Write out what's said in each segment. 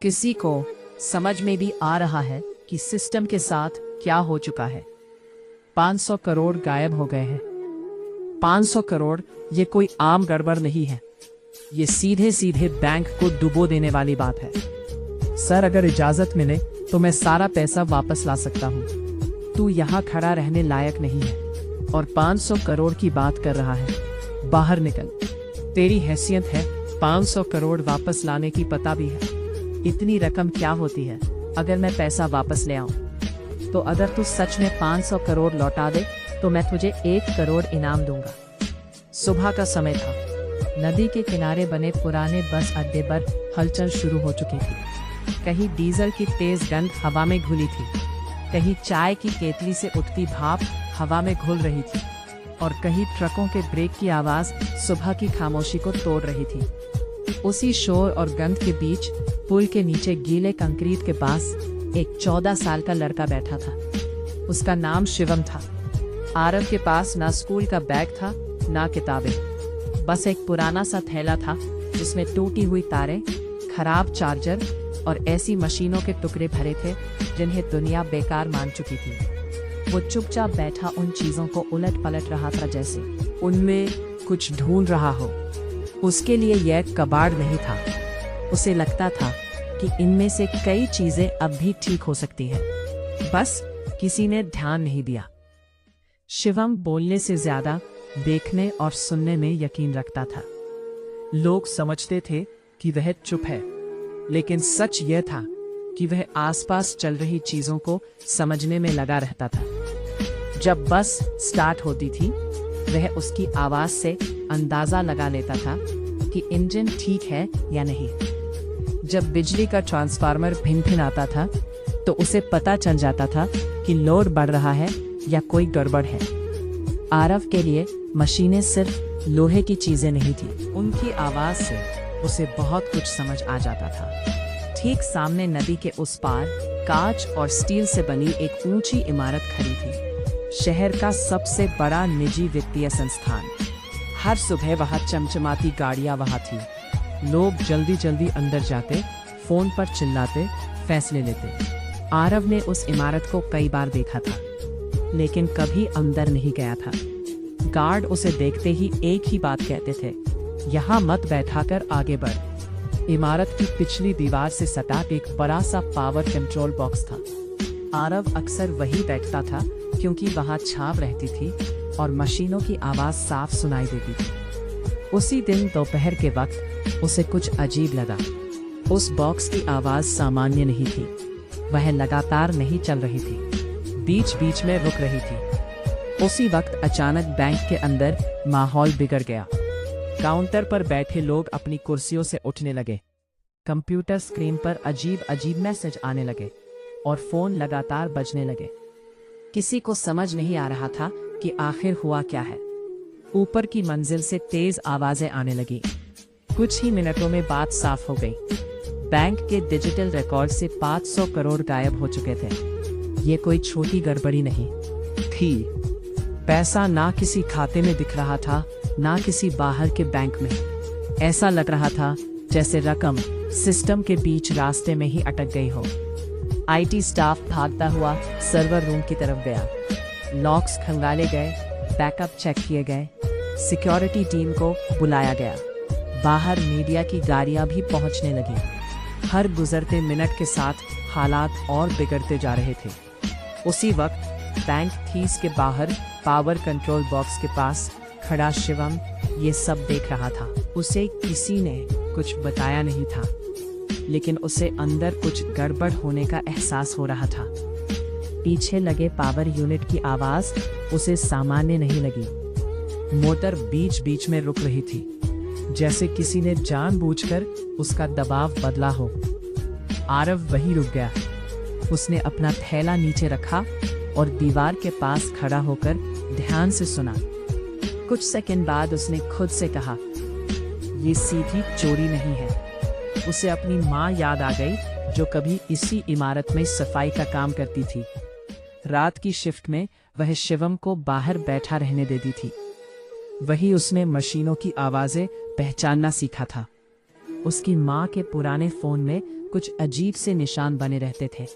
किसी को समझ में भी आ रहा है कि सिस्टम के साथ क्या हो चुका है। 500 करोड़ गायब हो गए हैं। 500 करोड़ ये कोई आम गड़बड़ नहीं है, ये सीधे सीधे बैंक को डुबो देने वाली बात है। सर, अगर इजाजत मिले तो मैं सारा पैसा वापस ला सकता हूँ। तू यहाँ खड़ा रहने लायक नहीं है और 500 करोड़ की बात कर रहा है। बाहर निकल। तेरी हैसियत है 500 करोड़ वापस लाने की, पता भी है इतनी रकम क्या होती है अगर मैं पैसा वापस ले आऊं। तो अगर तू सच में 500 करोड़ लौटा दे तो मैं तुझे 1 करोड़ इनाम दूंगा। सुबह का समय था। नदी के किनारे बने पुराने बस अड्डे पर हलचल शुरू हो चुकी थी। कहीं डीजल की तेज गंध हवा में घुली थी, कहीं चाय की केतली से उठती भाप हवा में घुल रही थी और कहीं ट्रकों के ब्रेक की आवाज सुबह की खामोशी को तोड़ रही थी। उसी शोर और गंध के बीच पुल के नीचे गीले कंक्रीट के पास एक 14 साल का लड़का बैठा था। उसका नाम शिवम था। आरव के पास ना स्कूल का बैग था ना किताबें, बस एक पुराना सा थैला था जिसमें टूटी हुई तारें, खराब चार्जर और ऐसी मशीनों के टुकड़े भरे थे जिन्हें दुनिया बेकार मान चुकी थी। वो चुपचाप बैठा उन चीजों को उलट पलट रहा था जैसे उनमें कुछ ढूंढ रहा हो। उसके लिए यह कबाड़ नहीं था। उसे लगता था कि इनमें से कई चीजें अब भी ठीक हो सकती है, बस किसी ने ध्यान नहीं दिया। शिवम बोलने से ज्यादा देखने और सुनने में यकीन रखता था। लोग समझते थे कि वह चुप है, लेकिन सच यह था कि वह आसपास चल रही चीजों को समझने में लगा रहता था। जब बस स्टार्ट होती थी, वह उसकी आवाज से अंदाजा लगा लेता था कि इंजन ठीक है या नहीं। जब बिजली का ट्रांसफार्मर भिनभिनाता था तो उसे पता चल जाता था कि लोड बढ़ रहा है या कोई गड़बड़ है। आरव के लिए मशीनें सिर्फ लोहे की चीजें नहीं थी, उनकी आवाज से उसे बहुत कुछ समझ आ जाता था। ठीक सामने नदी के उस पार कांच और स्टील से बनी एक ऊंची इमारत खड़ी थी, शहर का सबसे बड़ा निजी वित्तीय संस्थान। हर सुबह वहां चमचमाती गाड़ियां वहां थी। लोग जल्दी जल्दी अंदर जाते, फोन पर चिल्लाते, फैसले लेते। आरव ने उस इमारत को कई बार देखा था, लेकिन कभी अंदर नहीं गया था। गार्ड उसे देखते ही एक ही बात कहते थे, यहाँ मत बैठा कर आगे बढ़। इमारत की पिछली दीवार से सटा एक बड़ा सा पावर कंट्रोल बॉक्स था। आरव अक्सर वही बैठता था क्योंकि वहां छाप रहती थी और मशीनों की आवाज साफ सुनाई देती थी। उसी दिन दोपहर के वक्त उसे कुछ अजीब लगा। उस बॉक्स की आवाज सामान्य नहीं थी, वह लगातार नहीं चल रही थी, बीच बीच में रुक रही थी। उसी वक्त अचानक बैंक के अंदर माहौल बिगड़ गया। काउंटर पर बैठे लोग अपनी कुर्सियों से उठने लगे, कंप्यूटर स्क्रीन पर अजीब अजीब मैसेज आने लगे और फोन लगातार बजने लगे। किसी को समझ नहीं आ रहा था कि आखिर हुआ क्या है। ऊपर की मंजिल से तेज आवाजें आने लगी। कुछ ही मिनटों में बात साफ हो गई। बैंक के डिजिटल रिकॉर्ड से 500 करोड़ गायब हो चुके थे। ये कोई छोटी गड़बड़ी नहीं थी। पैसा ना किसी खाते में दिख रहा था, ना किसी बाहर के बैंक में। ऐसा लग रहा था जैसे रकम सिस्टम के बीच रास्ते में ही अटक गई हो। आईटी स्टाफ भागता हुआ सर्वर रूम की तरफ गया। लॉक्स खंगाले गए, बैकअप चेक किए गए, सिक्योरिटी टीम को बुलाया गया। बाहर मीडिया की गाड़ियां भी पहुंचने लगी। हर गुजरते मिनट के साथ हालात और बिगड़ते जा रहे थे। उसी वक्त बैंक थीस के बाहर पावर कंट्रोल बॉक्स के पास खड़ा शिवम ये सब देख रहा था। उसे किसी ने कुछ बताया नहीं था, लेकिन उसे अंदर कुछ गड़बड़ होने का एहसास हो रहा था। पीछे लगे पावर यूनिट की आवाज उसे सामान्य नहीं लगी। मोटर बीच बीच में रुक रही थी, जैसे किसी ने जानबूझकर उसका दबाव बदला हो। आरव वहीं रुक गया। उसने अपना थैला नीचे रखा और दीवार के पास खड़ा होकर ध्यान से सुना। कुछ सेकंड बाद उसने खुद से कहा, ये सीधी चोरी नहीं है। उसे अपनी माँ याद आ गई, जो कभी इसी इमारत में सफाई का काम करती थी। रात की शिफ्ट में वह शिवम को बाहर बैठा रहने देती थी। वही उसने मशीनों की आवाजें पहचानना सीखा था। उसकी माँ के पुराने फोन में कुछ अजीब से निशान बने रहते थे।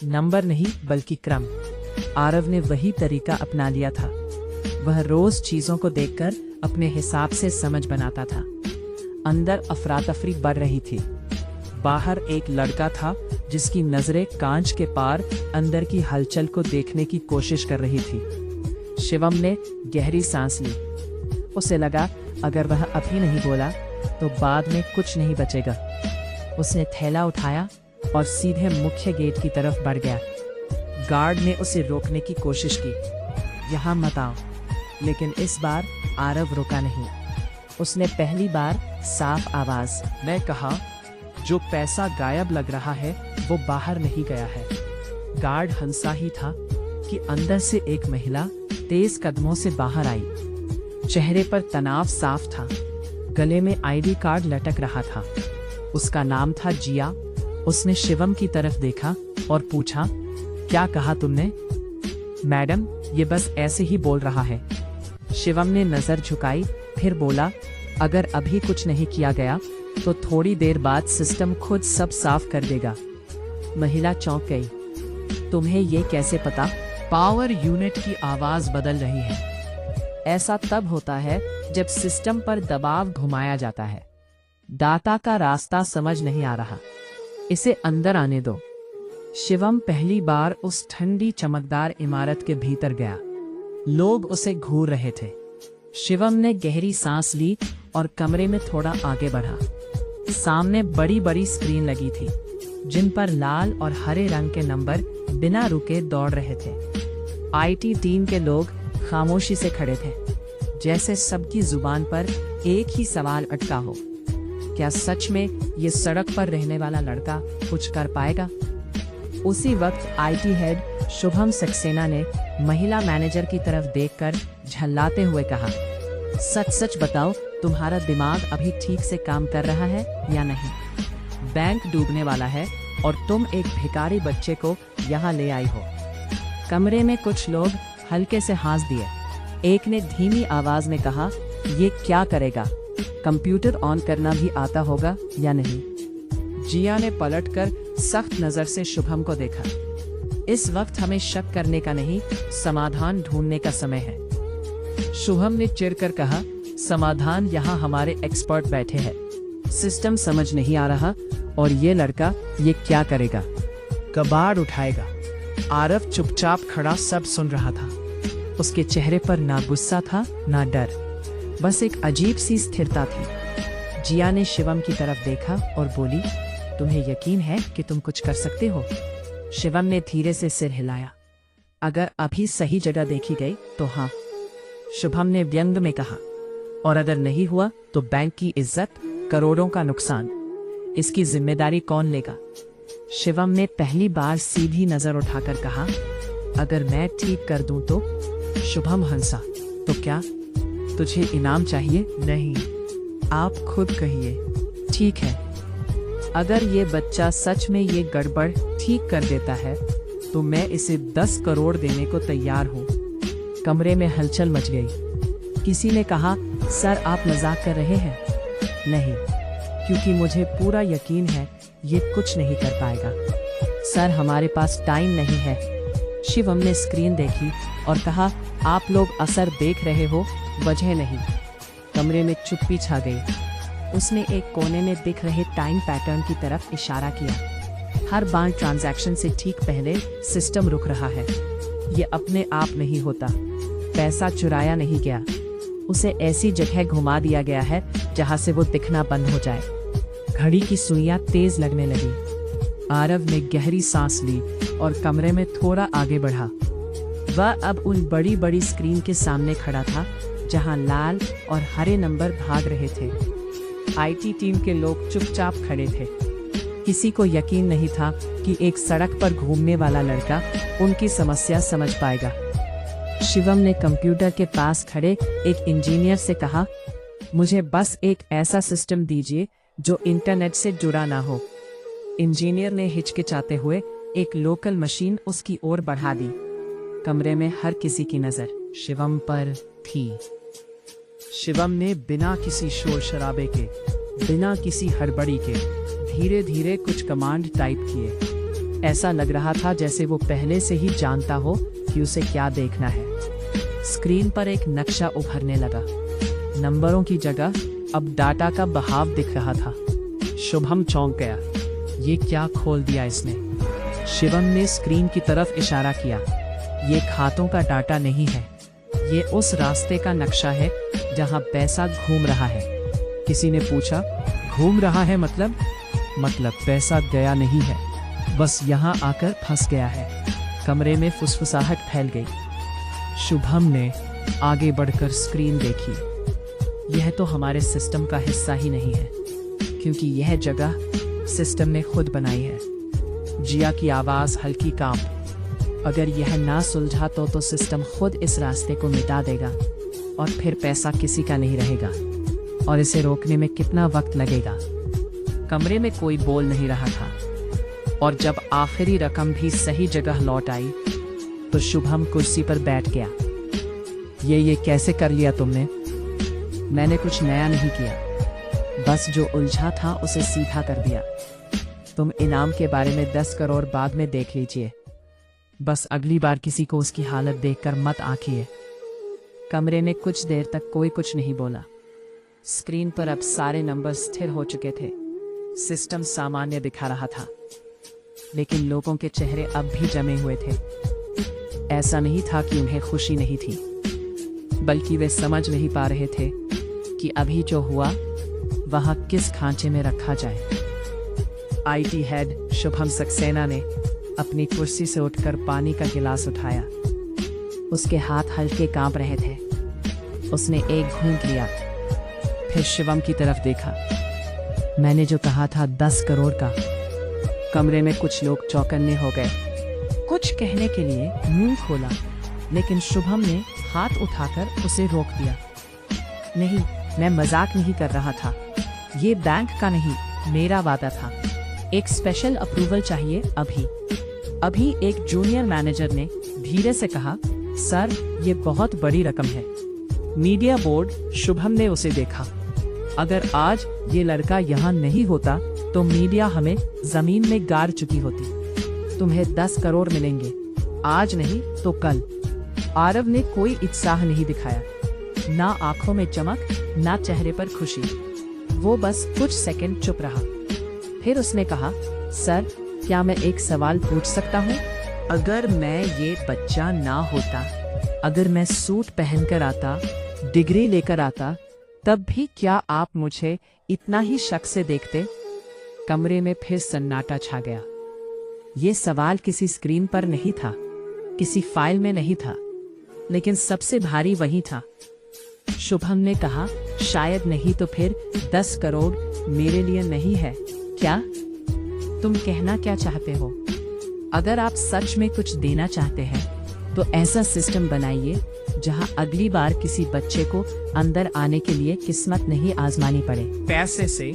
नंबर नहीं बल्कि क्रम। आरव ने वही तरीका अपना लिया था। वह रोज चीजों को देखकर अपने हिसाब से समझ बनाता था। अंदर अफरा तफरी बढ़ रही थी। बाहर एक लड़का था जिसकी नजरें कांच के पार अंदर की हलचल को देखने की कोशिश कर रही थी। शिवम ने गहरी सांस ली। उसे लगा अगर वह अभी नहीं बोला तो बाद में कुछ नहीं बचेगा। उसने थैला उठाया और सीधे मुख्य गेट की तरफ बढ़ गया। गार्ड ने उसे रोकने की कोशिश की, यहाँ मत आओ, लेकिन इस बार आरव रुका नहीं। उसने पहली बार साफ आवाज में कहा, जो पैसा गायब लग रहा है वो बाहर नहीं गया है। गार्ड हंसा ही था कि अंदर से एक महिला तेज कदमों से बाहर आई। चेहरे पर तनाव साफ था, गले में आईडी कार्ड लटक रहा था। उसका नाम था जिया। उसने शिवम की तरफ देखा और पूछा, क्या कहा तुमने? मैडम, ये बस ऐसे ही बोल रहा है। शिवम ने नजर झुकाई, फिर बोला, अगर अभी कुछ नहीं किया गया तो थोड़ी देर बाद सिस्टम खुद सब साफ कर देगा। महिला चौंक गई। तुम्हें ये कैसे पता? पावर यूनिट की आवाज बदल रही है। ऐसा तब होता है जब सिस्टम पर दबाव घुमाया जाता है। डाटा का रास्ता समझ नहीं आ रहा, इसे अंदर आने दो। शिवम पहली बार उस ठंडी चमकदार इमारत के भीतर गया। लोग उसे घूर रहे थे। शिवम ने गहरी सांस ली और कमरे में थोड़ा आगे बढ़ा। सामने बड़ी बड़ी स्क्रीन लगी थी जिन पर लाल और हरे रंग के नंबर बिना रुके दौड़ रहे थे। आईटी टीम के लोग खामोशी से खड़े थे, जैसे सबकी जुबान पर एक ही सवाल अटका हो, क्या सच में ये सड़क पर रहने वाला लड़का कुछ कर पाएगा? उसी वक्त आईटी हेड शुभम सक्सेना ने महिला मैनेजर की तरफ देखकर झल्लाते हुए कहा, सच सच बताओ, तुम्हारा दिमाग अभी ठीक से काम कर रहा है या नहीं? बैंक डूबने वाला है और तुम एक भिखारी बच्चे को यहाँ ले आई हो। कमरे में कुछ लोग हल्के से हंस दिए। एक ने धीमी आवाज में कहा, ये क्या करेगा? कंप्यूटर ऑन करना भी आता होगा या नहीं? जिया ने पलटकर सख्त नजर से शुभम को देखा। इस वक्त हमें शक करने का नहीं, समाधान ढूंढने का समय है। शुभम ने चिढ़कर कहा, समाधान यहाँ हमारे एक्सपर्ट बैठे हैं। सिस्टम समझ नहीं आ रहा और ये लड़का ये क्या करेगा? कबाड़ उठाएगा। आरव चुपचाप खड़ा सब सुन रहा था। उसके चेहरे पर ना गुस्सा था ना डर, बस एक अजीब सी स्थिरता थी। जिया ने शिवम की तरफ देखा और बोली, तुम्हें यकीन है कि तुम कुछ कर सकते हो? शिवम ने धीरे से सिर हिलाया। अगर अभी सही जगह देखी गई तो हाँ। शुभम ने व्यंग में कहा, और अगर नहीं हुआ तो बैंक की इज्जत, करोड़ों का नुकसान, इसकी जिम्मेदारी कौन लेगा? शिवम ने पहली बार सीधी नजर उठाकर कहा, अगर मैं ठीक कर दूं तो? शुभम हंसा, तो क्या तुझे इनाम चाहिए? नहीं, आप खुद कहिए। ठीक है, अगर ये बच्चा सच में ये गड़बड़ ठीक कर देता है तो मैं इसे 10 करोड़ देने को तैयार हूँ। कमरे में हलचल मच गई। किसी ने कहा, सर आप मजाक कर रहे हैं? नहीं, क्योंकि मुझे पूरा यकीन है ये कुछ नहीं कर पाएगा। सर हमारे पास टाइम नहीं है। शिवम ने स्क्रीन देखी और कहा, आप लोग असर देख रहे हो, वजह नहीं। कमरे में चुप्पी छा गई। उसने एक कोने में दिख रहे टाइम पैटर्न की तरफ इशारा किया। हर बार ट्रांजैक्शन से ठीक पहले सिस्टम रुक रहा है। ये अपने आप नहीं होता, पैसा चुराया नहीं गया, उसे ऐसी जगह घुमा दिया गया है जहां से वो दिखना बंद हो जाए। घड़ी की सुइयां तेज लगने लगी। आरव ने गहरी सांस ली और कमरे में थोड़ा आगे बढ़ा। वह अब उन बड़ी बड़ी स्क्रीन के सामने खड़ा था जहां लाल और हरे नंबर भाग रहे थे। आईटी टीम के लोग चुपचाप खड़े थे। किसी को यकीन नहीं था कि एक सड़क पर घूमने वाला लड़का उनकी समस्या समझ पाएगा। शिवम ने कंप्यूटर के पास खड़े एक इंजीनियर से कहा, मुझे बस एक ऐसा सिस्टम दीजिए जो इंटरनेट से जुड़ा ना हो। इंजीनियर ने हिचकिचाते हुए एक लोकल मशीन उसकी ओर बढ़ा दी। कमरे में हर किसी की नजर शिवम पर थी। शिवम ने बिना किसी शोर शराबे के बिना किसी हड़बड़ी के धीरे धीरे कुछ कमांड टाइप किए। ऐसा लग रहा था जैसे वो पहले से ही जानता हो कि उसे क्या देखना है। स्क्रीन पर एक नक्शा उभरने लगा। नंबरों की जगह अब डाटा का बहाव दिख रहा था। शुभम चौंक गया। ये क्या खोल दिया इसने? शिवम ने स्क्रीन की तरफ इशारा किया। ये खातों का डाटा नहीं है, ये उस रास्ते का नक्शा है जहां पैसा घूम रहा है। किसी ने पूछा, घूम रहा है मतलब? मतलब पैसा गया नहीं है, बस यहाँ आकर फंस गया है। कमरे में फुसफुसाहट फैल गई। शुभम ने आगे बढ़कर स्क्रीन देखी। यह तो हमारे सिस्टम का हिस्सा ही नहीं है, क्योंकि यह जगह सिस्टम ने खुद बनाई है। जिया की आवाज हल्की कांप। अगर यह ना सुलझा तो सिस्टम खुद इस रास्ते को मिटा देगा और फिर पैसा किसी का नहीं रहेगा। और इसे रोकने में कितना वक्त लगेगा? कमरे में कोई बोल नहीं रहा था। और जब आखिरी रकम भी सही जगह लौट आई तो शुभम कुर्सी पर बैठ गया। ये कैसे कर लिया तुमने? मैंने कुछ नया नहीं किया, बस जो उलझा था उसे सीधा कर दिया। तुम इनाम के बारे में 10 करोड़ बाद में देख लीजिए, बस अगली बार किसी को उसकी हालत देखकर मत आंकिए। कमरे में कुछ देर तक कोई कुछ नहीं बोला। स्क्रीन पर अब सारे नंबर स्थिर हो चुके थे। सिस्टम सामान्य दिखा रहा था, लेकिन लोगों के चेहरे अब भी जमे हुए थे। ऐसा नहीं था कि उन्हें खुशी नहीं थी, बल्कि वे समझ नहीं पा रहे थे कि अभी जो हुआ वहां किस खांचे में रखा जाए। आईटी हेड शुभम सक्सेना ने अपनी कुर्सी से उठकर पानी का गिलास उठाया। उसके हाथ हल्के कांप रहे थे। उसने एक घूंट लिया, फिर शिवम की तरफ देखा। मैंने जो कहा था 10 करोड़ का। कमरे में कुछ लोग चौकन्ने हो गए। कुछ कहने के लिए मुंह खोला, लेकिन शुभम ने हाथ उठाकर उसे रोक दिया। नहीं, मैं मजाक नहीं कर रहा था। ये बैंक का नहीं, मेरा वादा था। एक स्पेशल अप्रूवल चाहिए अभी। अभी एक जूनियर मैनेजर ने धीरे से कहा, सर ये बहुत बड़ी रकम है। Media board. शुभम ने उसे देखा। अगर आज ये लड़का यहाँ नहीं होता तो मीडिया हमें जमीन में गाड़ चुकी होती। तुम्हें 10 करोड़ मिलेंगे, आज नहीं तो कल। आरव ने कोई उत्साह नहीं दिखाया, ना आंखों में चमक, ना चेहरे पर खुशी। वो बस कुछ सेकंड चुप रहा। फिर उसने कहा, सर क्या मैं एक सवाल पूछ सकता हूँ? अगर मैं ये बच्चा ना होता, अगर मैं सूट पहनकर आता, डिग्री लेकर आता, तब भी क्या आप मुझे इतना ही शक से देखते? कमरे में फिर सन्नाटा छा गया। ये सवाल किसी स्क्रीन पर नहीं था, किसी फाइल में नहीं था, लेकिन सबसे भारी वही था। शुभम ने कहा, शायद नहीं तो फिर 10 करोड़ मेरे लिए नहीं है क्या? तुम कहना क्या चाहते हो? अगर आप सच में कुछ देना चाहते हैं तो ऐसा सिस्टम बनाइए जहां अगली बार किसी बच्चे को अंदर आने के लिए किस्मत नहीं आजमानी पड़े। पैसे से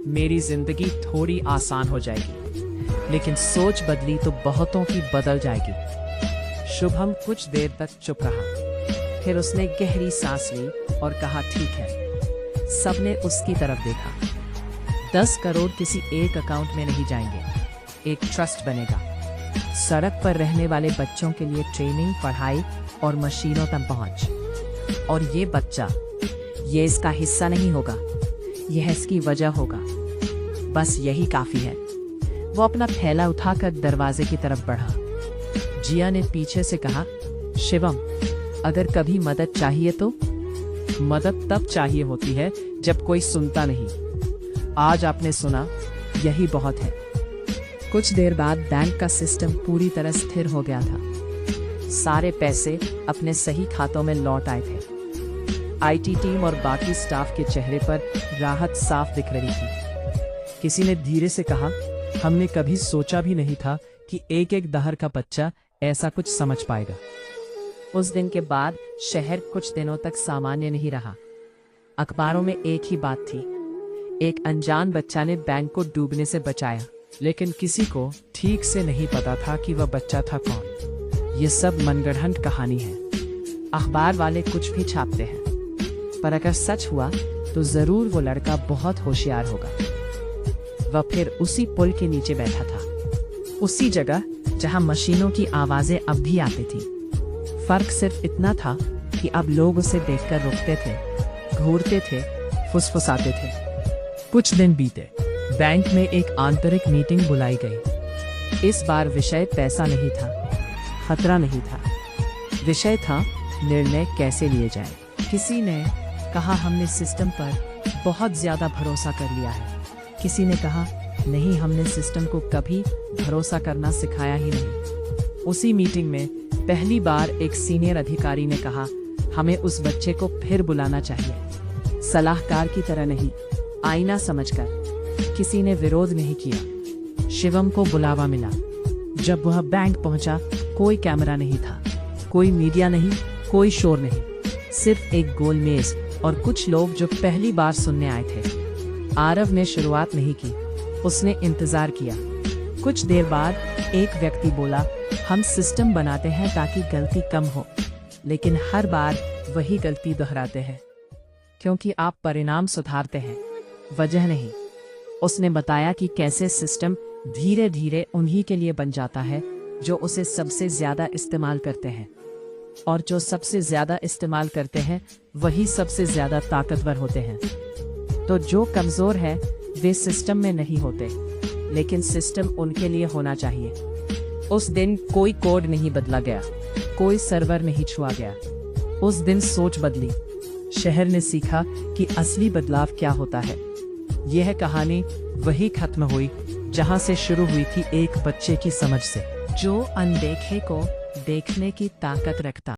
मेरी जिंदगी थोड़ी आसान हो जाएगी, लेकिन सोच बदली तो बहुतों की बदल जाएगी। शुभम कुछ देर तक चुप रहा। फिर उसने गहरी सांस ली और कहा, ठीक है। सबने उसकी तरफ देखा। 10 करोड़ किसी एक अकाउंट में नहीं जाएंगे, एक ट्रस्ट बनेगा। सड़क पर रहने वाले बच्चों के लिए ट्रेनिंग, पढ़ाई और मशीनों तक पहुंच। और ये बच्चा, ये इसका हिस्सा नहीं होगा, यह इसकी वजह होगा। बस यही काफी है। वो अपना थैला उठाकर दरवाजे की तरफ बढ़ा। जिया ने पीछे से कहा, शिवम अगर कभी मदद चाहिए तो? मदद तब चाहिए होती है जब कोई सुनता नहीं। आज आपने सुना, यही बहुत है। कुछ देर बाद बैंक का सिस्टम पूरी तरह स्थिर हो गया था। सारे पैसे अपने सही खातों में लौट आए थे। आईटी टीम और बाकी स्टाफ के चेहरे पर राहत साफ दिख रही थी। किसी ने धीरे से कहा, हमने कभी सोचा भी नहीं था कि एक एक दहर का बच्चा ऐसा कुछ समझ पाएगा। उस दिन के बाद शहर कुछ दिनों तक सामान्य नहीं रहा। अखबारों में एक ही बात थी, एक अनजान बच्चा ने बैंक को डूबने से बचाया, लेकिन किसी को ठीक से नहीं पता था कि वह बच्चा था कौन। ये सब मनगढ़ंत कहानी है। अखबार वाले कुछ भी छापते हैं, पर अगर सच हुआ तो जरूर वो लड़का बहुत होशियार होगा। वह फिर उसी पुल के नीचे बैठा था, उसी जगह जहां मशीनों की आवाजें अब भी आती थी। फर्क सिर्फ इतना था कि अब लोग उसे देखकर रुकते थे, घूरते थे, फुसफुसाते थे। कुछ दिन बीते, बैंक में एक आंतरिक मीटिंग बुलाई गई। इस बार विषय पैसा नहीं था, खतरा नहीं था, विषय था निर्णय कैसे लिए जाए। किसी ने कहा हमने सिस्टम पर बहुत ज्यादा भरोसा कर लिया है। किसी ने कहा नहीं, हमने सिस्टम को कभी भरोसा करना सिखाया ही नहीं। उसी मीटिंग में पहली बार एक सीनियर अधिकारी ने कहा हमें उस बच्चे को फिर बुलाना चाहिए, सलाहकार की तरह नहीं, आईना समझकर। किसी ने विरोध नहीं किया। शिवम को बुलावा मिला। जब वह बैंक पहुंचा, कोई कैमरा नहीं था, कोई मीडिया नहीं, कोई शोर नहीं, सिर्फ एक गोल मेज और कुछ लोग जो पहली बार सुनने आए थे। आरव ने शुरुआत नहीं की, उसने इंतजार किया। कुछ देर बाद एक व्यक्ति बोला हम सिस्टम बनाते हैं ताकि गलती कम हो, लेकिन हर बार वही गलती दोहराते हैं, क्योंकि आप परिणाम सुधारते हैं, वजह नहीं। उसने बताया कि कैसे सिस्टम धीरे धीरे उन्हीं के लिए बन जाता है जो उसे सबसे ज्यादा इस्तेमाल करते हैं, और जो सबसे ज्यादा इस्तेमाल करते हैं वही सबसे ज्यादा ताकतवर होते हैं। तो जो कमजोर है वे सिस्टम में नहीं होते, लेकिन सिस्टम उनके लिए होना चाहिए। उस दिन कोई कोड नहीं बदला गया, कोई सर्वर नहीं छुआ गया। उस दिन सोच बदली। शहर ने सीखा कि असली बदलाव क्या होता है। यह कहानी वही खत्म हुई जहां से शुरू हुई थी, एक बच्चे की समझ से, जो अनदेखे को देखने की ताकत रखता।